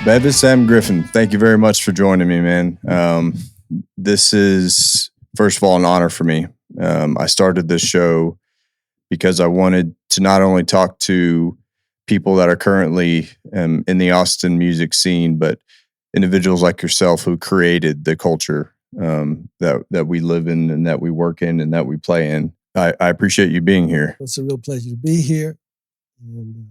Bevis, Griffin, thank you very much for joining me, man. This is, first of all, an honor for me. I started this show because I wanted to not only talk to people that are currently in the Austin music scene, but individuals like yourself who created the culture that we live in and that we work in and that we play in. I appreciate you being here. It's a real pleasure to be here, and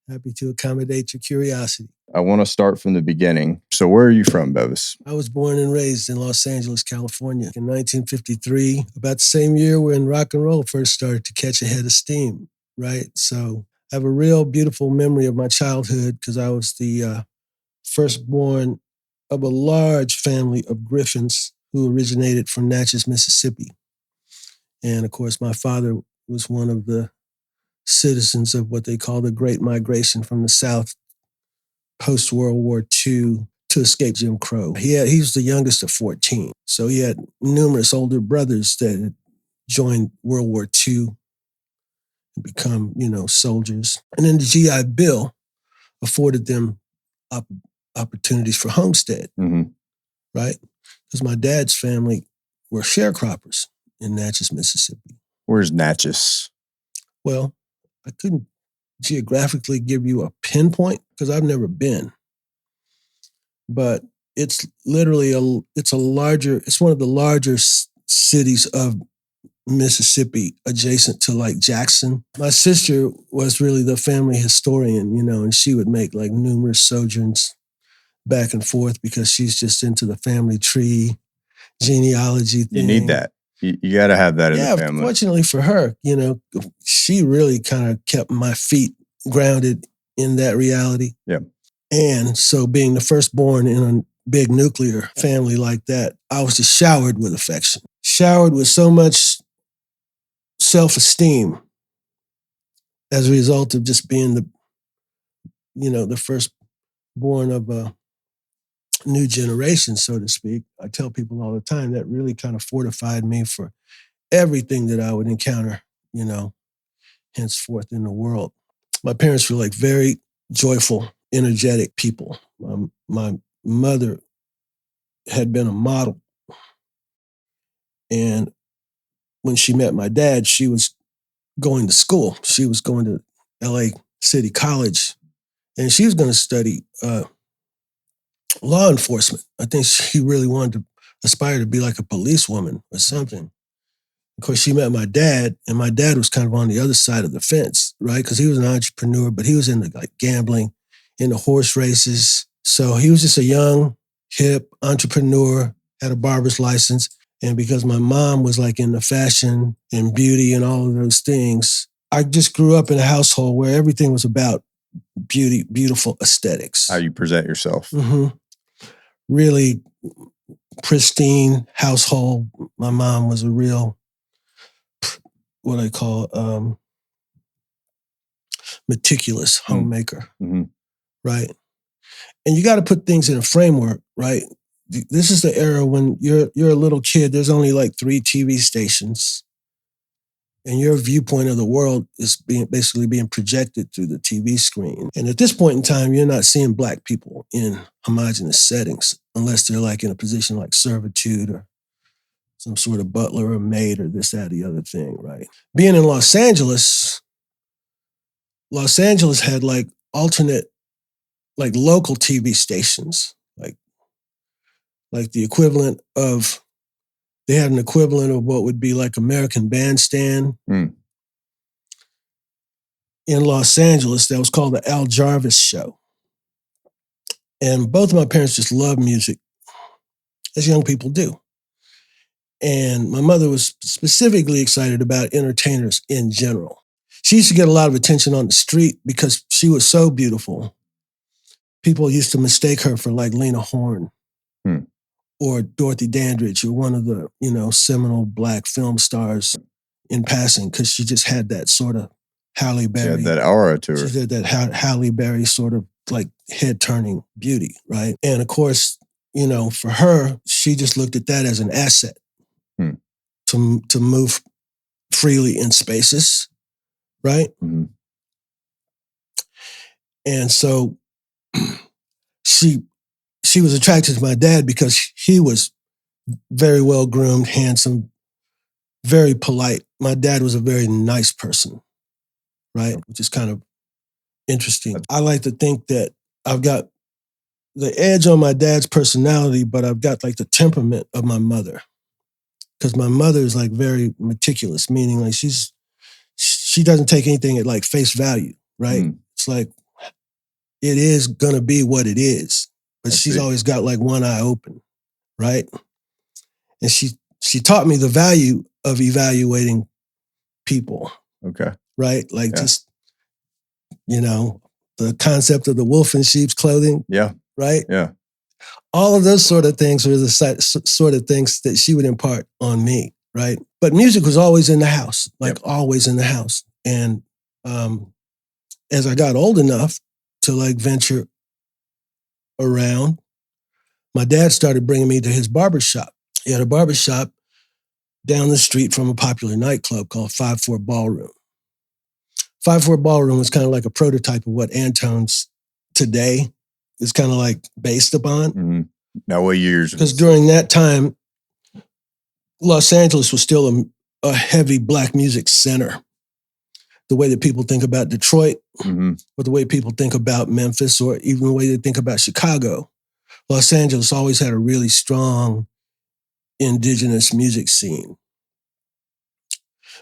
happy to accommodate your curiosity. I want to start from the beginning. So where are you from, Bevis? I was born and raised in Los Angeles, California in 1953, about the same year when rock and roll first started to catch a head of steam, right? So I have a real beautiful memory of my childhood because I was the firstborn of a large family of Griffins who originated from Natchez, Mississippi. And of course, my father was one of the citizens of what they call the Great Migration from the South post-World War II to escape Jim Crow. He was the youngest of 14. So he had numerous older brothers that had joined World War II and become, soldiers. And then the GI Bill afforded them opportunities for homestead, right? Because my dad's family were sharecroppers in Natchez, Mississippi. Where's Natchez? Well, I couldn't geographically give you a pinpoint because I've never been. But it's literally it's one of the larger cities of Mississippi adjacent to like Jackson. My sister was really the family historian, and she would make like numerous sojourns back and forth because she's just into the family tree, genealogy thing. You need that. You got to have that in the family. Yeah, fortunately for her, she really kind of kept my feet grounded in that reality. Yeah. And so being the firstborn in a big nuclear family like that, I was just showered with affection, showered with so much self-esteem as a result of just being the firstborn of a new generation, so to speak. I tell people all the time that really kind of fortified me for everything that I would encounter, henceforth in the world. My parents were like very joyful, energetic people. My mother had been a model. And when she met my dad, she was going to school. She was going to LA City College, and she was going to study law enforcement. I think she really wanted to aspire to be like a policewoman or something. Of course, she met my dad, and my dad was kind of on the other side of the fence, right? Because he was an entrepreneur, but he was into like gambling, into horse races. So he was just a young, hip entrepreneur, had a barber's license. And because my mom was like into fashion and beauty and all of those things, I just grew up in a household where everything was about beauty, beautiful aesthetics. How you present yourself. Mm-hmm. Really pristine household. My mom was a real, what I call meticulous homemaker, right? And you got to put things in a framework, right? This is the era when you're a little kid. There's only like 3 TV stations, and your viewpoint of the world is basically being projected through the TV screen. And at this point in time, you're not seeing Black people in homogenous settings unless they're like in a position like servitude or some sort of butler or maid or this, that, the other thing, right? Being in Los Angeles had like alternate, like local TV stations, like the equivalent of, they had an equivalent of what would be like American Bandstand in Los Angeles that was called the Al Jarvis Show. And both of my parents just loved music, as young people do. And my mother was specifically excited about entertainers in general. She used to get a lot of attention on the street because she was so beautiful. People used to mistake her for like Lena Horne or Dorothy Dandridge, or one of the, seminal Black film stars in passing, because she just had that sort of Halle Berry. She had that aura to her. She had that Halle Berry sort of like head-turning beauty, right? And of course, for her, she just looked at that as an asset to move freely in spaces, right? And so she was attracted to my dad because he was very well groomed, handsome, very polite. My dad was a very nice person, right? Which is kind of interesting. I like to think that I've got the edge on my dad's personality, but I've got like the temperament of my mother. Because my mother is like very meticulous, meaning like she doesn't take anything at like face value, right? It's like it is gonna be what it is. But she's always got like one eye open, right? And she taught me the value of evaluating people. Okay. Right? Like just, the concept of the wolf in sheep's clothing. Yeah. Right? Yeah. All of those sort of things were the sort of things that she would impart on me, right? But music was always in the house, always in the house. And as I got old enough to like venture around, my dad started bringing me to his barbershop. He had a barbershop down the street from a popular nightclub called 5-4 Ballroom. 5-4 Ballroom was kind of like a prototype of what Antone's today is kind of like based upon. Mm-hmm. Now, what years? Because during that time, Los Angeles was still a heavy black music center. The way that people think about Detroit, or the way people think about Memphis, or even the way they think about Chicago, Los Angeles always had a really strong indigenous music scene.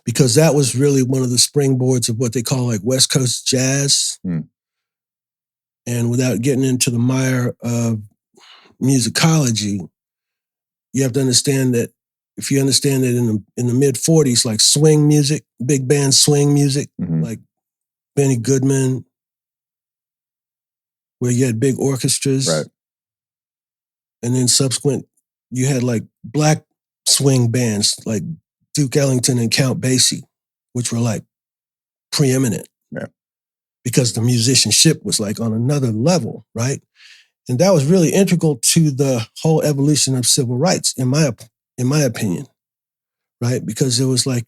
Because that was really one of the springboards of what they call like West Coast jazz. And without getting into the mire of musicology, you have to understand that if you understand that in the mid 40s, like swing music, big band swing music, like Benny Goodman, where you had big orchestras. Right. And then subsequent, you had like black swing bands like Duke Ellington and Count Basie, which were like preeminent. Yeah. Because the musicianship was like on another level, right? And that was really integral to the whole evolution of civil rights, in my opinion, right? Because it was like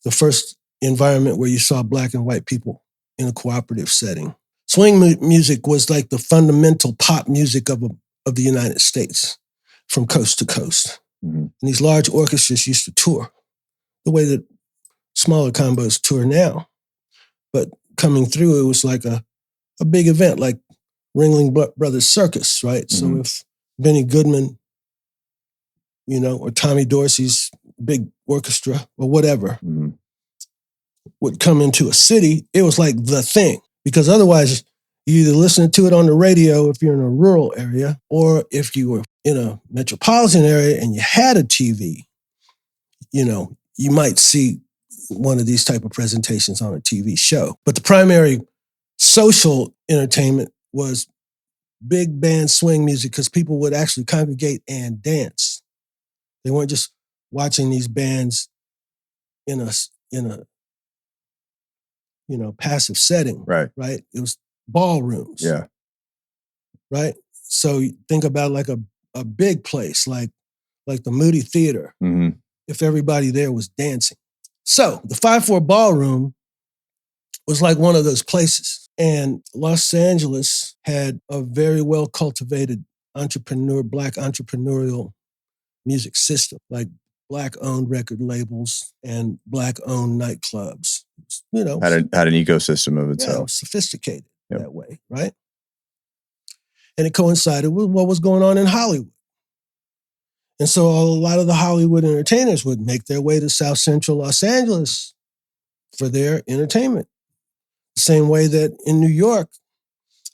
the first environment where you saw black and white people in a cooperative setting. Swing music was like the fundamental pop music of the United States from coast to coast. And these large orchestras used to tour the way that smaller combos tour now. But coming through, it was like a big event, like Ringling Brothers Circus, right? So if Benny Goodman, or Tommy Dorsey's big orchestra or whatever would come into a city, it was like the thing. Because otherwise, you either listen to it on the radio if you're in a rural area, or if you were in a metropolitan area and you had a TV, you might see one of these type of presentations on a TV show. But the primary social entertainment was big band swing music because people would actually congregate and dance. They weren't just watching these bands in a passive setting. Right. Right. It was ballrooms. Yeah. Right. So you think about like a big place, like the Moody Theater, if everybody there was dancing. So the 5-4 Ballroom was like one of those places. And Los Angeles had a very well cultivated black entrepreneurial music system, like black-owned record labels and black-owned nightclubs. Had an ecosystem of itself. Yeah, sophisticated that way, right? And it coincided with what was going on in Hollywood. And so a lot of the Hollywood entertainers would make their way to South Central Los Angeles for their entertainment. The same way that in New York,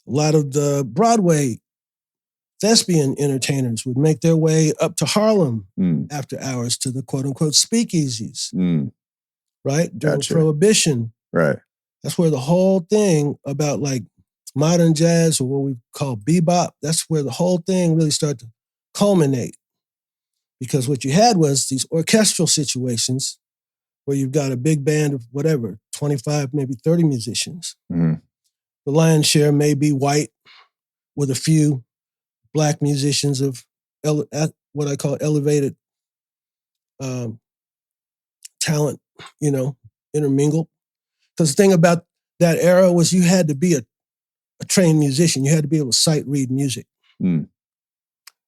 a lot of the Broadway thespian entertainers would make their way up to Harlem after hours to the quote-unquote speakeasies, right? During Prohibition. Right. That's where the whole thing about like modern jazz, or what we call bebop, that's where the whole thing really started to culminate. Because what you had was these orchestral situations where you've got a big band of whatever, 25, maybe 30 musicians. The lion's share may be white with a few black musicians of what I call elevated talent, intermingled. Because the thing about that era was you had to be a trained musician. You had to be able to sight read music. Mm.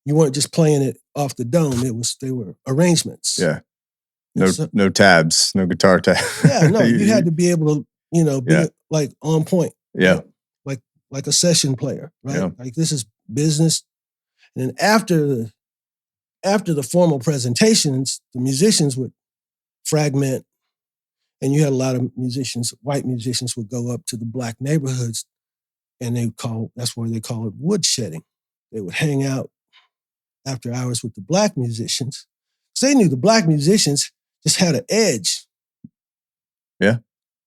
You weren't just playing it off the dome. They were arrangements. Yeah. No tabs, no guitar tabs. Yeah, no, you had to be able to, be like on point. Yeah. Right? Like a session player, right? Yeah. Like this is business. And then after the formal presentations, the musicians would fragment, and you had a lot of musicians, white musicians would go up to the black neighborhoods, and that's where they call it woodshedding. They would hang out after hours with the black musicians. So they knew the black musicians just had an edge. Yeah.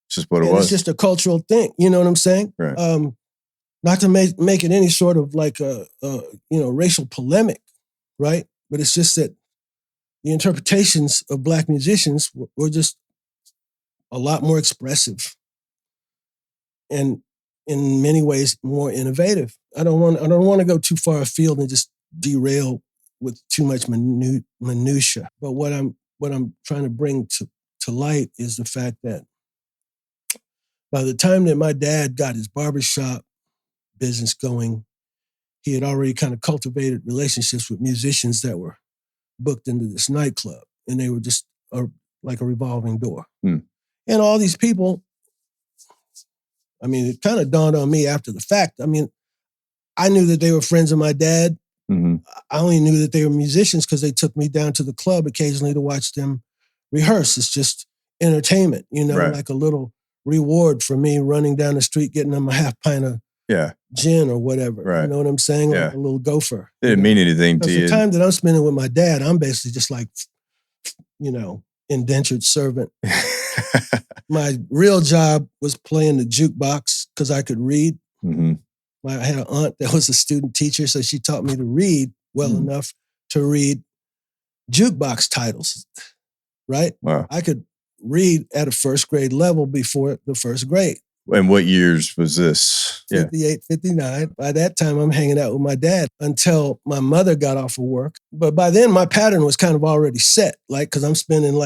It's just what it was. It's just a cultural thing. You know what I'm saying? Right. Not to make it any sort of like a racial polemic, right? But it's just that the interpretations of black musicians were just a lot more expressive and in many ways more innovative. I don't want to go too far afield and just derail with too much minutia. But what I'm trying to bring to light is the fact that by the time that my dad got his barbershop business going, he had already kind of cultivated relationships with musicians that were booked into this nightclub, and they were just like a revolving door. Mm. And all these people, I mean, it kind of dawned on me after the fact. I mean, I knew that they were friends of my dad. Mm-hmm. I only knew that they were musicians because they took me down to the club occasionally to watch them rehearse. It's just entertainment, Right. like a little reward for me running down the street, getting them a half pint of gin or whatever. Right. You know what I'm saying? Yeah. Like a little gopher. It didn't mean anything to you. The time that I'm spending with my dad, I'm basically just like, indentured servant. My real job was playing the jukebox because I could read. Mm-hmm. I had an aunt that was a student teacher, so she taught me to read well enough to read jukebox titles, right? Wow. I could read at a first grade level before the first grade. And what years was this? 58, 59. By that time, I'm hanging out with my dad until my mother got off of work. But by then, my pattern was kind of already set, because I'm spending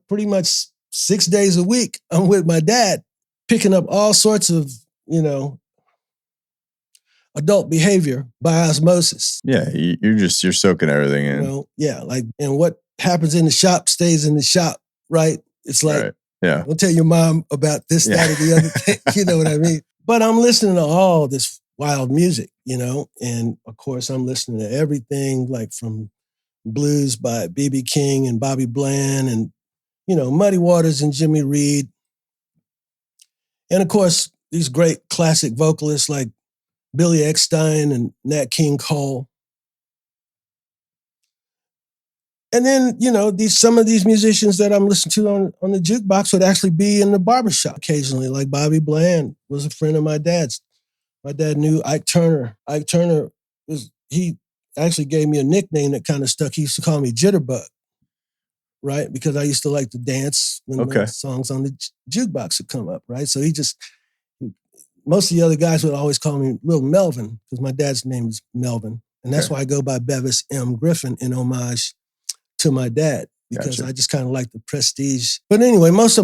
pretty much 6 days a week. I'm with my dad, picking up all sorts of, adult behavior by osmosis. Yeah, you're soaking everything in. And what happens in the shop stays in the shop, right? It's like, right. Yeah. Don't tell your mom about this, that, or the other thing. You know what I mean? But I'm listening to all this wild music, and of course I'm listening to everything like from blues by B.B. King and Bobby Bland and, Muddy Waters and Jimmy Reed. And of course, these great classic vocalists like Billy Eckstine and Nat King Cole. And then, some of these musicians that I'm listening to on the jukebox would actually be in the barbershop occasionally, like Bobby Bland was a friend of my dad's. My dad knew Ike Turner. Ike Turner, he actually gave me a nickname that kind of stuck. He used to call me Jitterbug, right? Because I used to like to dance when the songs on the jukebox would come up, right? So most of the other guys would always call me Little Melvin because my dad's name is Melvin. And that's why I go by Bevis M. Griffin in homage to my dad, because I just kind of like the prestige. But anyway, most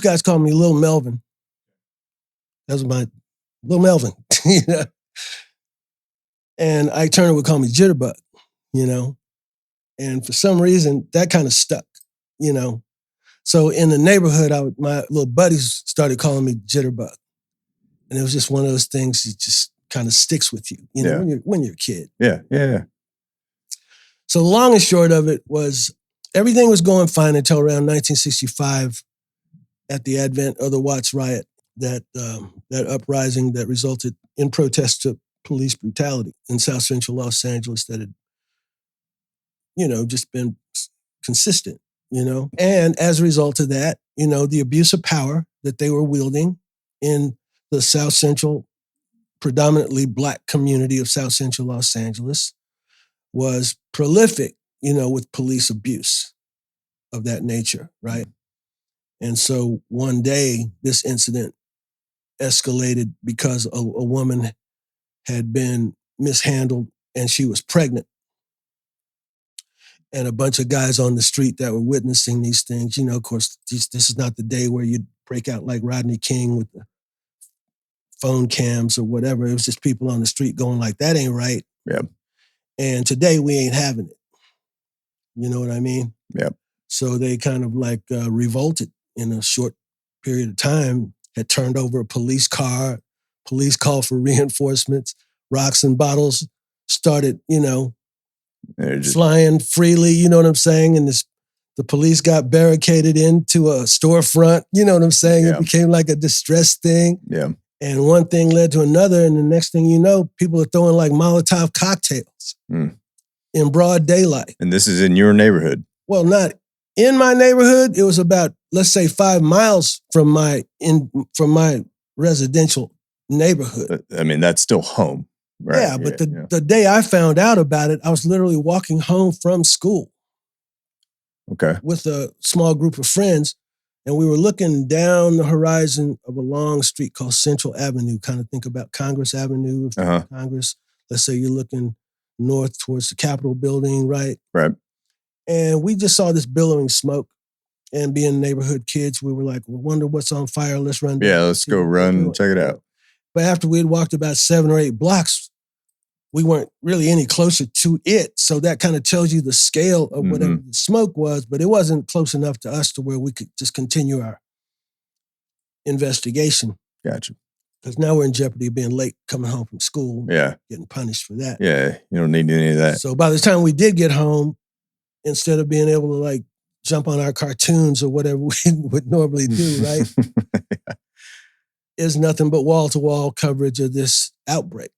guys call me Little Melvin. That was my Little Melvin, And Ike Turner would call me Jitterbug, And for some reason, that kind of stuck, So in the neighborhood, my little buddies started calling me Jitterbug. And it was just one of those things that just kind of sticks with you, when you're a kid. Yeah. So the long and short of it was everything was going fine until around 1965 at the advent of the Watts Riot, that uprising that resulted in protest to police brutality in South Central Los Angeles that had, just been consistent, And as a result of that, the abuse of power that they were wielding in the South Central, predominantly Black community of South Central Los Angeles was prolific, with police abuse of that nature, right? And so one day, this incident escalated because a woman had been mishandled and she was pregnant. And a bunch of guys on the street that were witnessing these things, of course, this is not the day where you'd break out like Rodney King with the phone cams or whatever. It was just people on the street going like, that ain't right. Yeah. And today we ain't having it. You know what I mean? Yeah. So they kind of like revolted in a short period of time, had turned over a police car, police called for reinforcements, rocks and bottles started, flying freely, you know what I'm saying? And the police got barricaded into a storefront, you know what I'm saying? Yeah. It became like a distress thing. Yeah. And one thing led to another, and the next thing you know, people are throwing like Molotov cocktails in broad daylight. And this is in your neighborhood? Well, not in my neighborhood. It was about, let's say, 5 miles from my residential neighborhood. But, I mean, that's still home, right? Yeah, but the day I found out about it, I was literally walking home from school. Okay. With a small group of friends, and we were looking down the horizon of a long street called Central Avenue. Kind of think about Congress Avenue, Congress. Let's say you're looking north towards the Capitol building, right? Right. And we just saw this billowing smoke. And being neighborhood kids, we were like, well, wonder what's on fire. Let's run down. Yeah, let's go run and check it out. But after we had walked about 7 or 8 blocks, we weren't really any closer to it. So that kind of tells you the scale of whatever the smoke was, but it wasn't close enough to us to where we could just continue our investigation. Gotcha. Because now we're in jeopardy of being late coming home from school. Yeah. Getting punished for that. Yeah, you don't need any of that. So by the time we did get home, instead of being able to like jump on our cartoons or whatever we would normally do, right? Yeah. Is nothing but wall-to-wall coverage of this outbreak.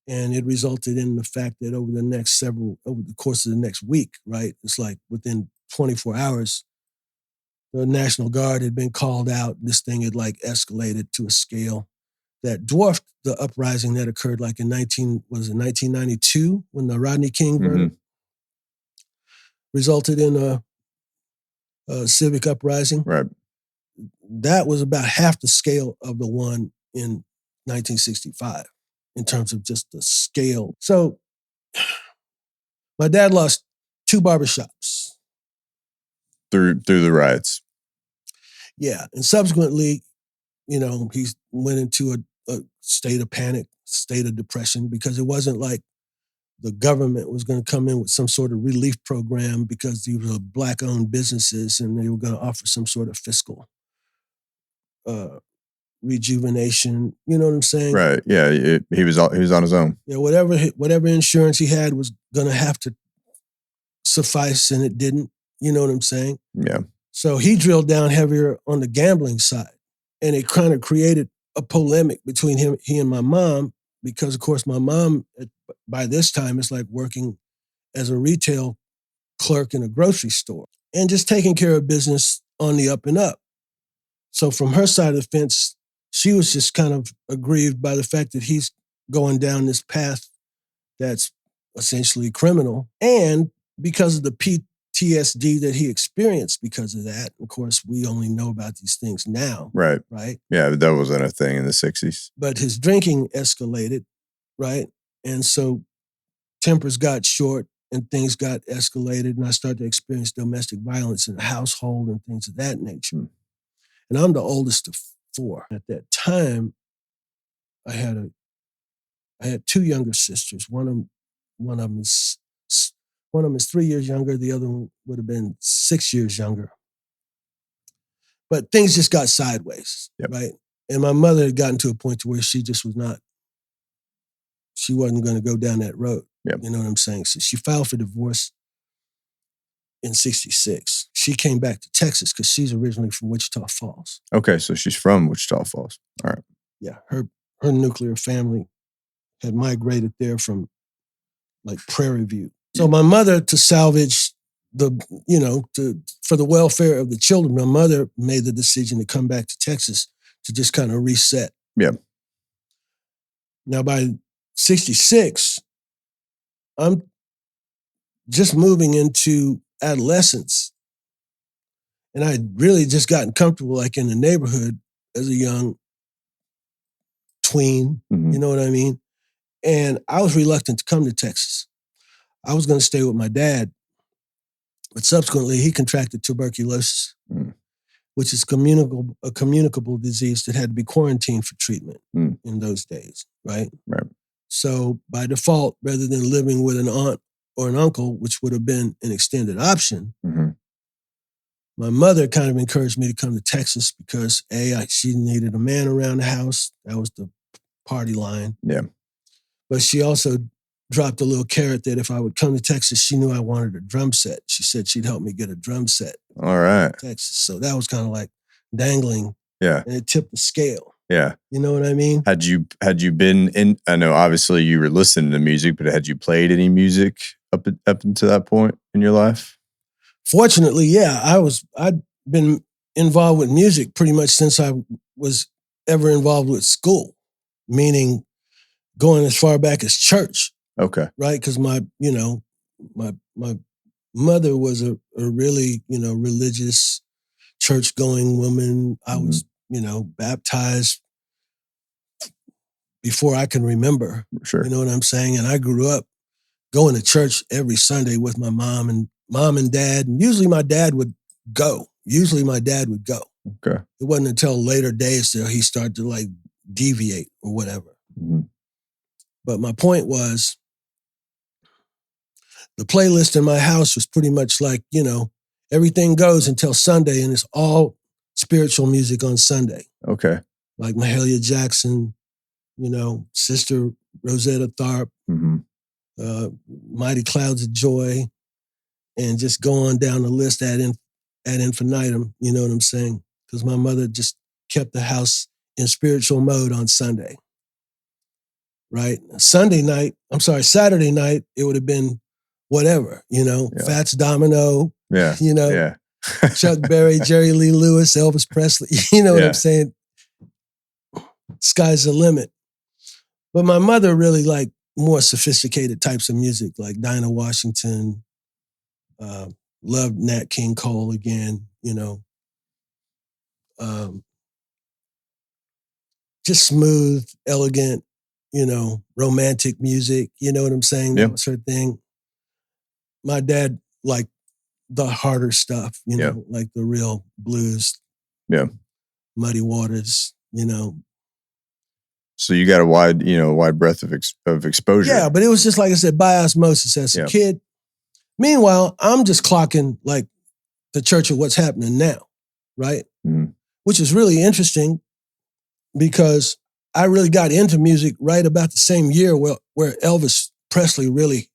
And it resulted in the fact that over the course of the next week, right? It's like within 24 hours, the National Guard had been called out. This thing had like escalated to a scale that dwarfed the uprising that occurred like in 1992 when the Rodney King verdict resulted in a civic uprising. Right. That was about half the scale of the one in 1965. In terms of just the scale. So my dad lost 2 barbershops. Through the riots. Yeah. And subsequently, he went into a state of panic, state of depression, because it wasn't like the government was going to come in with some sort of relief program because these were Black-owned businesses and they were going to offer some sort of fiscal rejuvenation, you know what I'm saying? Right. Yeah. He was on his own. Yeah. Whatever insurance he had was going to have to suffice, and it didn't. You know what I'm saying? Yeah. So he drilled down heavier on the gambling side, and it kind of created a polemic between he and my mom, because of course my mom by this time is like working as a retail clerk in a grocery store and just taking care of business on the up and up. So from her side of the fence, she was just kind of aggrieved by the fact that he's going down this path that's essentially criminal. And because of the PTSD that he experienced because of that, of course, we only know about these things now. Right. Right. Yeah, but that wasn't a thing in the 60s. But his drinking escalated, right? And so tempers got short and things got escalated, and I started to experience domestic violence in the household and things of that nature. And I'm the oldest of 4. At that time, I had 2 younger sisters. One of them is 3 years younger. The other one would have been 6 years younger. But things just got sideways, right? And my mother had gotten to a point to where she just wasn't going to go down that road. Yep. You know what I'm saying? So she filed for divorce in 1966. She came back to Texas because she's originally from Wichita Falls. Okay, so she's from Wichita Falls. All right. Yeah, her nuclear family had migrated there from like Prairie View. So my mother, to salvage for the welfare of the children, my mother made the decision to come back to Texas to just kind of reset. Yeah. Now by 1966, I'm just moving into adolescence. And I had really just gotten comfortable like in the neighborhood as a young tween, you know what I mean? And I was reluctant to come to Texas. I was going to stay with my dad, but subsequently he contracted tuberculosis, which is a communicable disease that had to be quarantined for treatment in those days, right? Right. So by default, rather than living with an aunt or an uncle, which would have been an extended option, my mother kind of encouraged me to come to Texas because she needed a man around the house. That was the party line. Yeah. But she also dropped a little carrot that if I would come to Texas, she knew I wanted a drum set. She said she'd help me get a drum set. All right. Texas. So that was kind of like dangling. Yeah. And it tipped the scale. Yeah. You know what I mean? Had you been in, I know obviously you were listening to music, but had you played any music up until that point in your life? Fortunately, yeah. I'd been involved with music pretty much since I was ever involved with school, meaning going as far back as church. Okay. Right? Because my mother was a really, religious church-going woman. I was, baptized before I can remember. Sure. You know what I'm saying? And I grew up going to church every Sunday with my mom and dad. And usually my dad would go. Okay. It wasn't until later days that he started to like deviate or whatever. But my point was, the playlist in my house was pretty much like, everything goes until Sunday, and it's all spiritual music on Sunday. Okay. Like Mahalia Jackson, Sister Rosetta Tharpe, Mighty Clouds of Joy, and just go on down the list ad infinitum, you know what I'm saying? Because my mother just kept the house in spiritual mode on Sunday. Right? Saturday night, it would have been whatever, Fats Domino, Chuck Berry, Jerry Lee Lewis, Elvis Presley, you know what I'm saying? Sky's the limit. But my mother really liked more sophisticated types of music, like Dinah Washington, loved Nat King Cole again, just smooth, elegant, romantic music, you know what I'm saying? That was her thing. My dad liked the harder stuff, like the real blues. Yeah. Muddy Waters, So you got a wide breadth of exposure. Yeah, but it was just like I said, by osmosis as a kid. Meanwhile, I'm just clocking like the church of what's happening now, right? Which is really interesting because I really got into music right about the same year where Elvis Presley really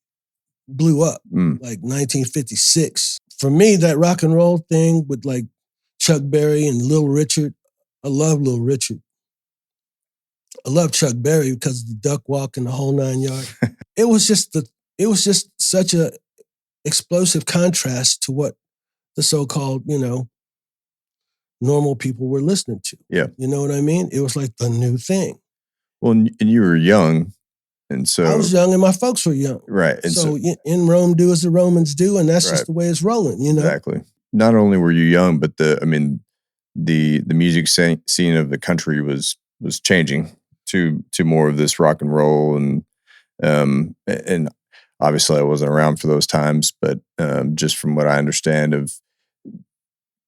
blew up, like 1956. For me, that rock and roll thing with like Chuck Berry and Little Richard, I love Little Richard. I love Chuck Berry because of the duck walk and the whole 9 yards. It was just such a explosive contrast to what the so-called, normal people were listening to. Yeah. You know what I mean? It was like the new thing. Well, and you were young, and so I was young and my folks were young. Right. And so in Rome, do as the Romans do, and that's just the way it's rolling, Exactly. Not only were you young, but the music scene of the country was changing to more of this rock and roll, and obviously I wasn't around for those times, but just from what I understand of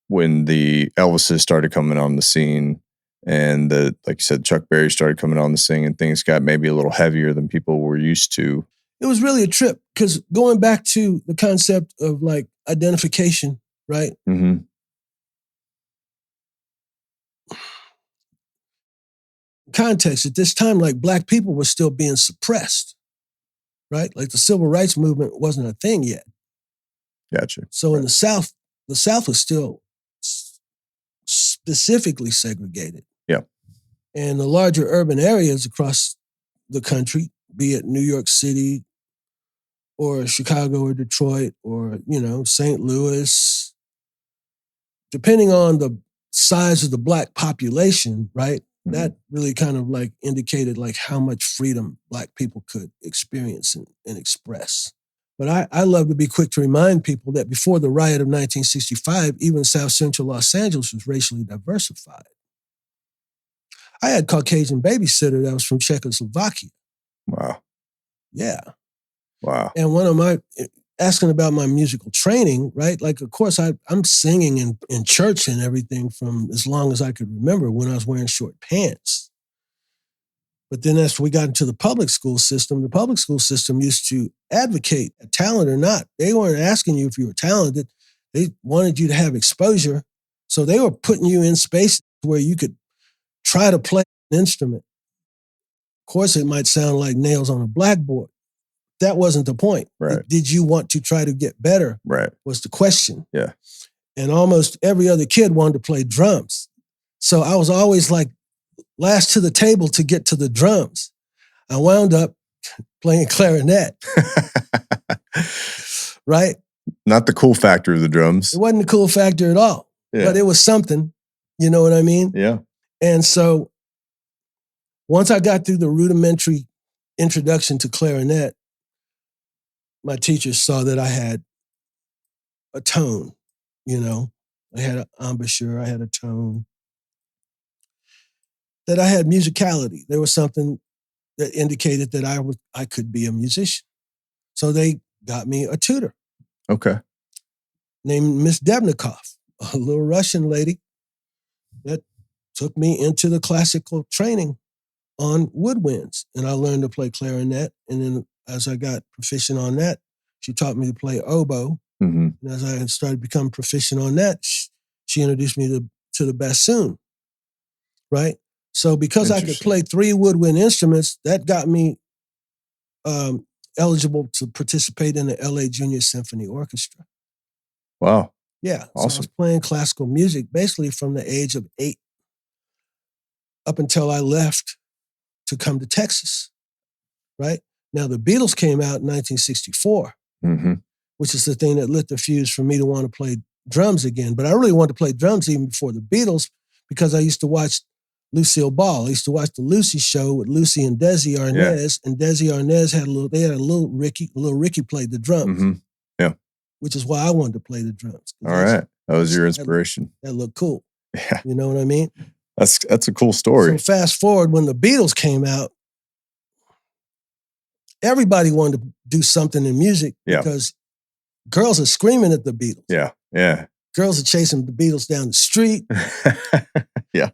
when the Elvises started coming on the scene, and like you said, Chuck Berry started coming on the scene, and things got maybe a little heavier than people were used to. It was really a trip because going back to the concept of like identification, right? Context at this time, like Black people were still being suppressed, right? Like the civil rights movement wasn't a thing yet. Gotcha. So in the South was still specifically segregated. Yeah. And the larger urban areas across the country, be it New York City or Chicago or Detroit or, St. Louis, depending on the size of the Black population, right? That really kind of like indicated like how much freedom Black people could experience and express. But I love to be quick to remind people that before the riot of 1965, even South Central Los Angeles was racially diversified. I had Caucasian babysitter that was from Czechoslovakia. Wow. Yeah. Wow. And one of my, asking about my musical training, right? Like, of course, I'm singing in church and everything from as long as I could remember when I was wearing short pants. But then as we got into the public school system used to advocate talent or not. They weren't asking you if you were talented. They wanted you to have exposure. So they were putting you in spaces where you could try to play an instrument. Of course, it might sound like nails on a blackboard. That wasn't the point. Right. Did you want to try to get better? Right. Was the question. Yeah. And almost every other kid wanted to play drums. So I was always like last to the table to get to the drums. I wound up playing clarinet. Right? Not the cool factor of the drums. It wasn't a cool factor at all. Yeah. But it was something. You know what I mean? Yeah. And so once I got through the rudimentary introduction to clarinet, my teachers saw that I had a tone, you know. I had an embouchure, I had a tone. That I had musicality. There was something that indicated that I could be a musician. So they got me a tutor. Okay. Named Miss Debnikoff, a little Russian lady that took me into the classical training on woodwinds. And I learned to play clarinet. And then as I got proficient on that, she taught me to play oboe. Mm-hmm. And as I started to become proficient on that, she introduced me to the bassoon, right? So because I could play 3 woodwind instruments, that got me eligible to participate in the LA Junior Symphony Orchestra. Wow. Yeah. Awesome. So I was playing classical music basically from the age of 8 up until I left to come to Texas, right? Now, the Beatles came out in 1964, mm-hmm. which is the thing that lit the fuse for me to want to play drums again. But I really wanted to play drums even before the Beatles because I used to watch Lucille Ball. I used to watch the Lucy Show with Lucy and Desi Arnaz, and Desi Arnaz had a little Ricky. Little Ricky played the drums. Mm-hmm. Yeah. Which is why I wanted to play the drums. All right. That was your inspiration. That looked cool. Yeah. You know what I mean? That's a cool story. So fast forward, when the Beatles came out, everybody wanted to do something in music because girls are screaming at the Beatles. Yeah. Yeah. Girls are chasing the Beatles down the street. Yeah.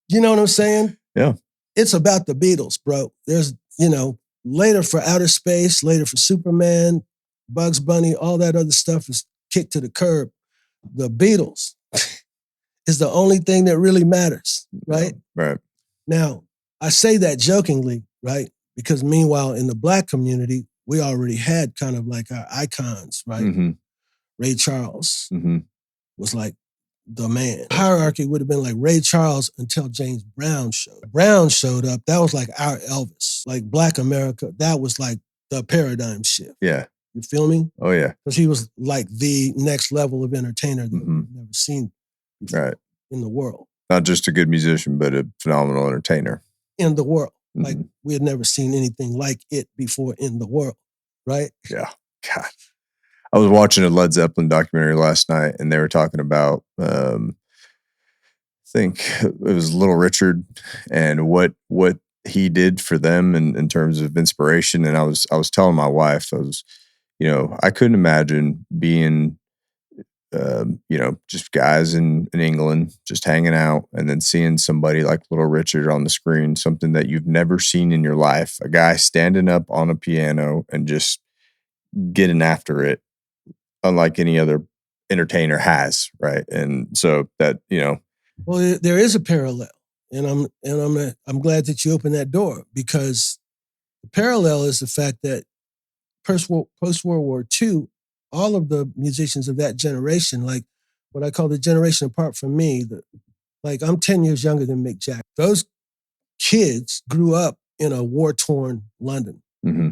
You know what I'm saying? Yeah. It's about the Beatles, bro. There's, later for Outer Space, later for Superman, Bugs Bunny, all that other stuff is kicked to the curb. The Beatles is the only thing that really matters, right? Right. Now, I say that jokingly, right? Because meanwhile, in the Black community, we already had kind of like our icons, right? Mm-hmm. Ray Charles was like the man. Hierarchy would have been like Ray Charles until James Brown showed up. Brown showed up. That was like our Elvis. Like Black America, that was like the paradigm shift. Yeah. You feel me? Oh, yeah. Because he was like the next level of entertainer that we've never seen before in the world. Not just a good musician, but a phenomenal entertainer. In the world. Like we had never seen anything like it before in the world, right? Yeah. God. I was watching a Led Zeppelin documentary last night, and they were talking about, I think it was Little Richard and what he did for them in terms of inspiration. And I was telling my wife, I couldn't imagine being, just guys in England, just hanging out and then seeing somebody like Little Richard on the screen, something that you've never seen in your life, a guy standing up on a piano and just getting after it, unlike any other entertainer has, right? And so that, Well, there is a parallel, and I'm glad that you opened that door, because the parallel is the fact that post World War II, all of the musicians of that generation, like what I call the generation apart from me, like I'm 10 years younger than Mick Jagger. Those kids grew up in a war-torn London. Mm-hmm.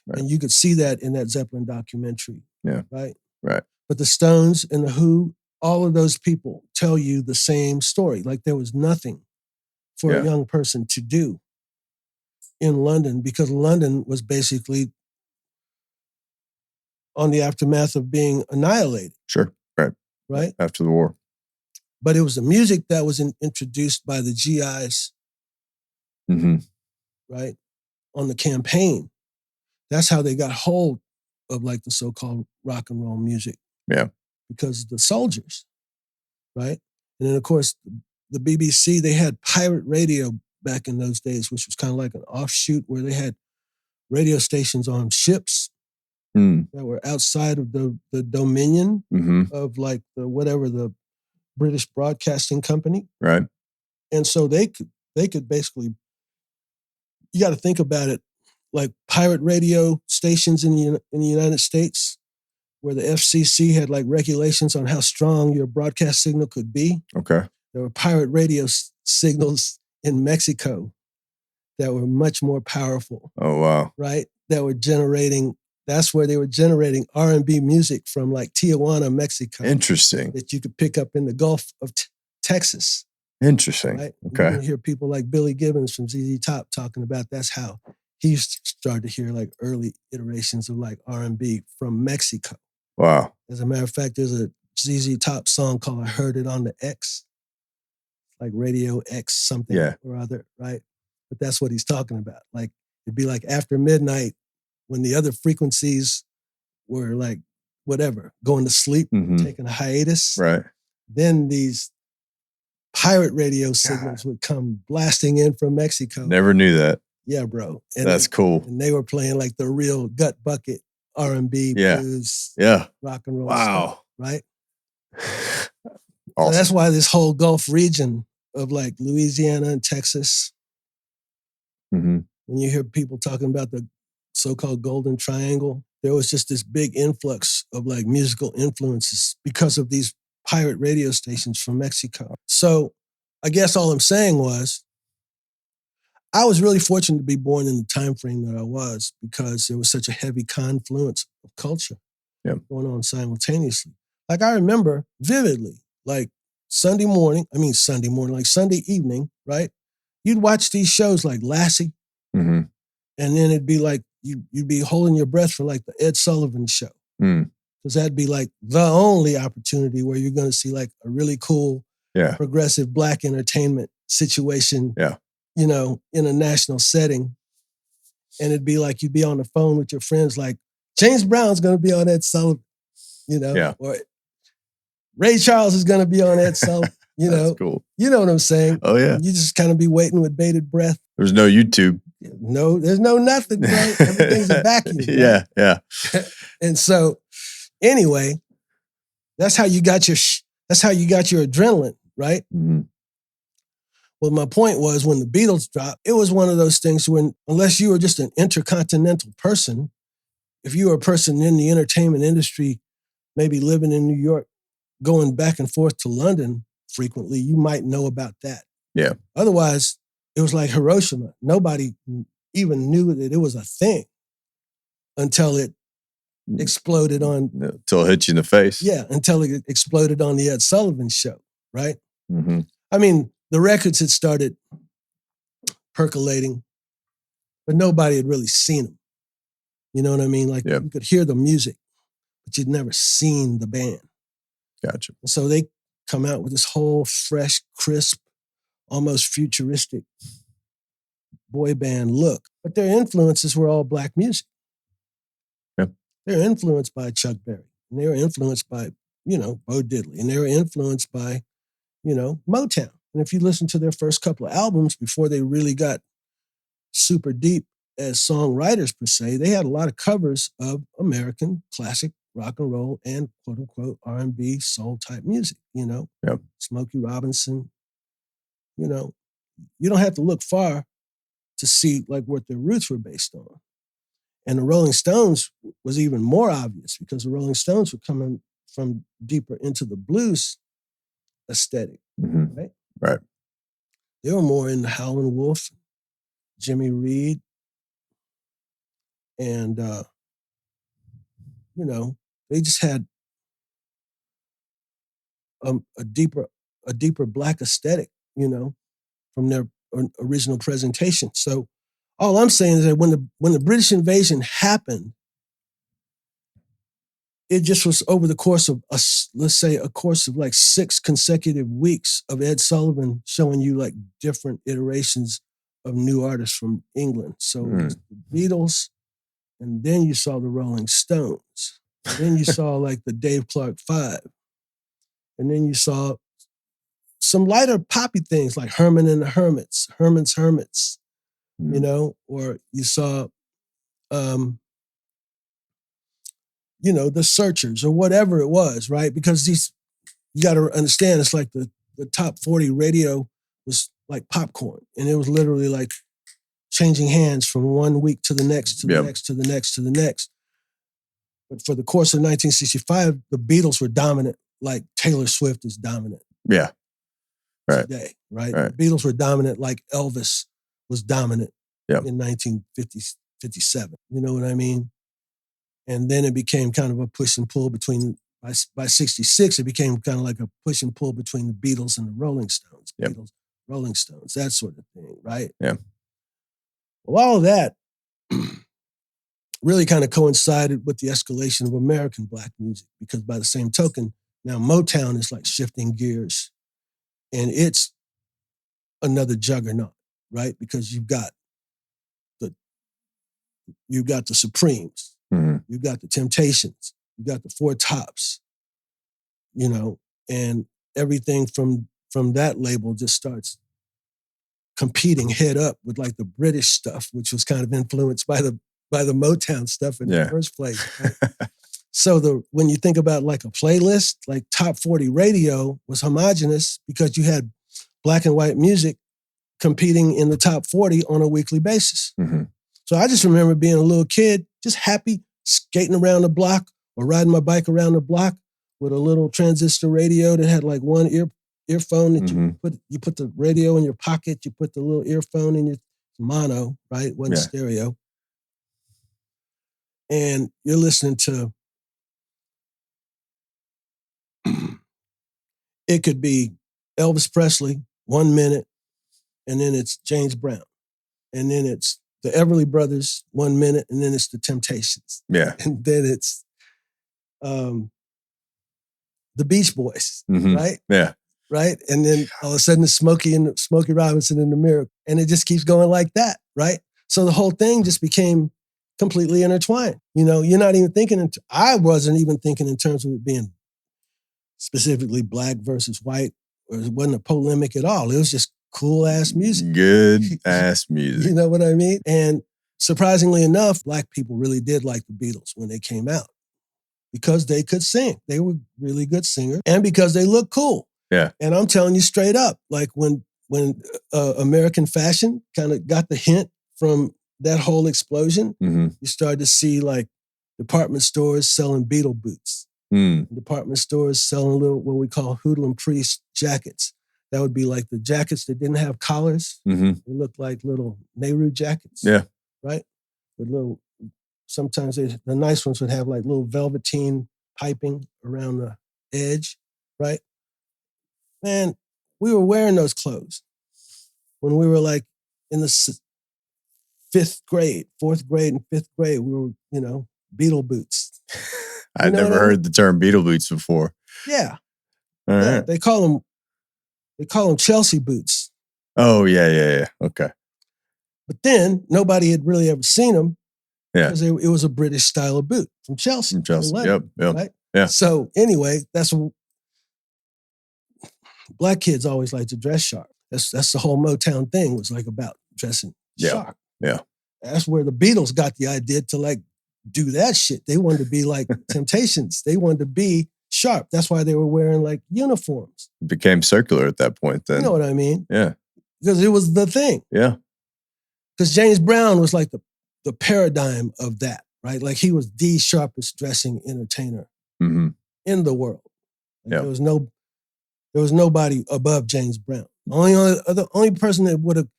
Right. And you could see that in that Zeppelin documentary. Yeah. Right? Right. But the Stones and the Who, all of those people tell you the same story. Like there was nothing for a young person to do in London, because London was basically on the aftermath of being annihilated. Sure. Right. Right? After the war. But it was the music that was introduced by the GIs, right, on the campaign. That's how they got hold of like the so-called rock and roll music. Yeah. Because the soldiers, right? And then, of course, the BBC, they had pirate radio back in those days, which was kind of like an offshoot where they had radio stations on ships that were outside of the dominion of like the British Broadcasting Company. Right. And so they could basically, you got to think about it like pirate radio stations in the United States, where the FCC had like regulations on how strong your broadcast signal could be. Okay. There were pirate radio signals in Mexico that were much more powerful. Oh, wow. Right? That's where they were generating R&B music from like Tijuana, Mexico. Interesting. That you could pick up in the Gulf of Texas. Interesting. Right? Okay. You hear people like Billy Gibbons from ZZ Top talking about that's how he started to hear like early iterations of like R&B from Mexico. Wow. As a matter of fact, there's a ZZ Top song called I Heard It on the X, like Radio X something or other, right? But that's what he's talking about. Like, it'd be like after midnight when the other frequencies were like, whatever, going to sleep, taking a hiatus. Right. Then these pirate radio signals would come blasting in from Mexico. Never knew that. Yeah, bro. And that's cool. And they were playing like the real gut bucket R&B, blues, rock and roll stuff, right? Awesome. So that's why this whole Gulf region of like Louisiana and Texas, when you hear people talking about the so-called Golden Triangle, there was just this big influx of like musical influences because of these pirate radio stations from Mexico. So I guess all I'm saying was, I was really fortunate to be born in the time frame that I was because there was such a heavy confluence of culture going on simultaneously. Like I remember vividly, like Sunday evening, right? You'd watch these shows like Lassie, and then it'd be like you'd be holding your breath for like the Ed Sullivan Show, because that'd be like the only opportunity where you're going to see like a really cool, progressive Black entertainment situation. You know, in a national setting. And it'd be like you'd be on the phone with your friends like, James Brown's going to be on Ed Sullivan, you know, or Ray Charles is going to be on Ed Sullivan, you know. That's cool. You know what I'm saying? Oh, yeah. You just kind of be waiting with bated breath. There's no YouTube. No, there's no nothing, bro. Everything's a vacuum. Right? Yeah. And so, anyway, that's how you got your adrenaline, right? Well, my point was when the Beatles dropped, it was one of those things when, unless you were just an intercontinental person, if you were a person in the entertainment industry, maybe living in New York, going back and forth to London frequently, you might know about that. Yeah. Otherwise, it was like Hiroshima. Nobody even knew that it was a thing until it exploded on... Until it hit you in the face. Yeah, until it exploded on the Ed Sullivan Show, right? I mean... The records had started percolating, but nobody had really seen them. You know what I mean? Like you could hear the music, but you'd never seen the band. Gotcha. And so they come out with this whole fresh, crisp, almost futuristic boy band look. But their influences were all Black music. Yep. They were influenced by Chuck Berry. And they were influenced by, Bo Diddley. And they were influenced by, Motown. And if you listen to their first couple of albums before they really got super deep as songwriters per se, they had a lot of covers of American classic rock and roll and quote unquote R&B soul type music, Smokey Robinson, you don't have to look far to see like what their roots were based on. And the Rolling Stones was even more obvious because the Rolling Stones were coming from deeper into the blues aesthetic, right? Right. They were more in Howlin' Wolf, Jimmy Reed, and, they just had a deeper Black aesthetic, from their original presentation. So all I'm saying is that when the British invasion happened, it just was over the course of, let's say, a course of like 6 consecutive weeks of Ed Sullivan showing you like different iterations of new artists from England. So it was the Beatles, and then you saw the Rolling Stones. And then you saw like the Dave Clark 5. And then you saw some lighter poppy things like Herman's Hermits, you know, or you saw, you know, the Searchers or whatever it was, right? Because you got to understand, it's like the top 40 radio was like popcorn, and it was literally like changing hands from one week to the next, to the next, to the next, to the next. But for the course of 1965, the Beatles were dominant, like Taylor Swift is dominant. Yeah. Right. Today, right? The Beatles were dominant like Elvis was dominant in 1957. You know what I mean? And then it became kind of a push and pull between, by 66, it became kind of like a push and pull between the Beatles and the Rolling Stones. Beatles, Rolling Stones, that sort of thing, right? Yeah. Well, all of that really kind of coincided with the escalation of American black music, because by the same token, now Motown is like shifting gears, and it's another juggernaut, right? Because you've got the Supremes, you've got the Temptations, you've got the Four Tops, you know, and everything from that label just starts competing head up with like the British stuff, which was kind of influenced by the Motown stuff in the first place. Right? So when you think about like a playlist, like top 40 radio was homogenous because you had black and white music competing in the top 40 on a weekly basis. So I just remember being a little kid, just happy, skating around the block or riding my bike around the block with a little transistor radio that had like one earphone that you put the radio in your pocket, you put the little earphone in your mono, right? It wasn't stereo. And you're listening to, it could be Elvis Presley, 1 minute, and then it's James Brown. And then it's the Everly Brothers, 1 minute, and then it's the Temptations. Yeah. And then it's the Beach Boys, right? Yeah. Right? And then all of a sudden it's Smokey Robinson in the Miracle. And it just keeps going like that, right? So the whole thing just became completely intertwined. You know, you're not even thinking, I wasn't even thinking in terms of it being specifically black versus white, or it wasn't a polemic at all. It was just cool ass music. Good ass music. You know what I mean? And surprisingly enough, black people really did like the Beatles when they came out because they could sing. They were really good singers, and because they looked cool. Yeah. And I'm telling you straight up, like when American fashion kind of got the hint from that whole explosion, you started to see like department stores selling Beatle boots. Department stores selling little, what we call Hoodlum Priest jackets. That would be like the jackets that didn't have collars. They looked like little Nehru jackets. Yeah. Right? With little, sometimes the nice ones would have like little velveteen piping around the edge, right? Man, we were wearing those clothes when we were like in the 4th grade and 5th grade. We were, you know, Beatle boots. I'd never heard the term Beatle boots before. Yeah. All right. They call them Chelsea boots. Oh, yeah. Okay. But then nobody had really ever seen them. Yeah. Because it was a British style of boot from Chelsea. From Chelsea. London, Yep. Right? Yeah. So anyway, that's what black kids always like to dress sharp. That's the whole Motown thing, was like about dressing sharp. Yeah. That's where the Beatles got the idea to like do that shit. They wanted to be like Temptations. They wanted to be sharp. That's why they were wearing like uniforms. It became circular at that point then. You know what I mean? Yeah. Because it was the thing. Yeah. Because James Brown was like the paradigm of that, right? Like he was the sharpest dressing entertainer in the world. Like there was nobody above James Brown. The only person that would have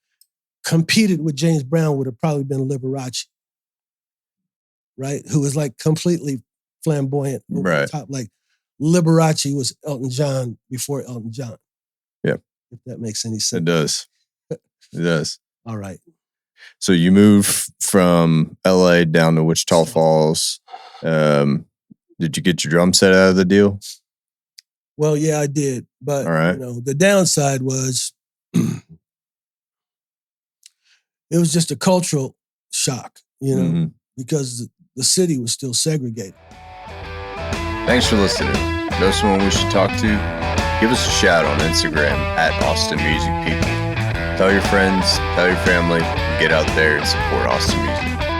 competed with James Brown would have probably been Liberace, right? Who was like completely flamboyant over the top. Like Liberace was Elton John before Elton John. Yeah. If that makes any sense. It does. It does. All right. So you move from LA down to Wichita Falls. Did you get your drum set out of the deal? Well, yeah, I did. But you know, the downside was it was just a cultural shock, you know, because the city was still segregated. Thanks for listening. Know someone we should talk to? give us a shout on Instagram at Austin Music People. Tell your friends, tell your family, get out there and support Austin music.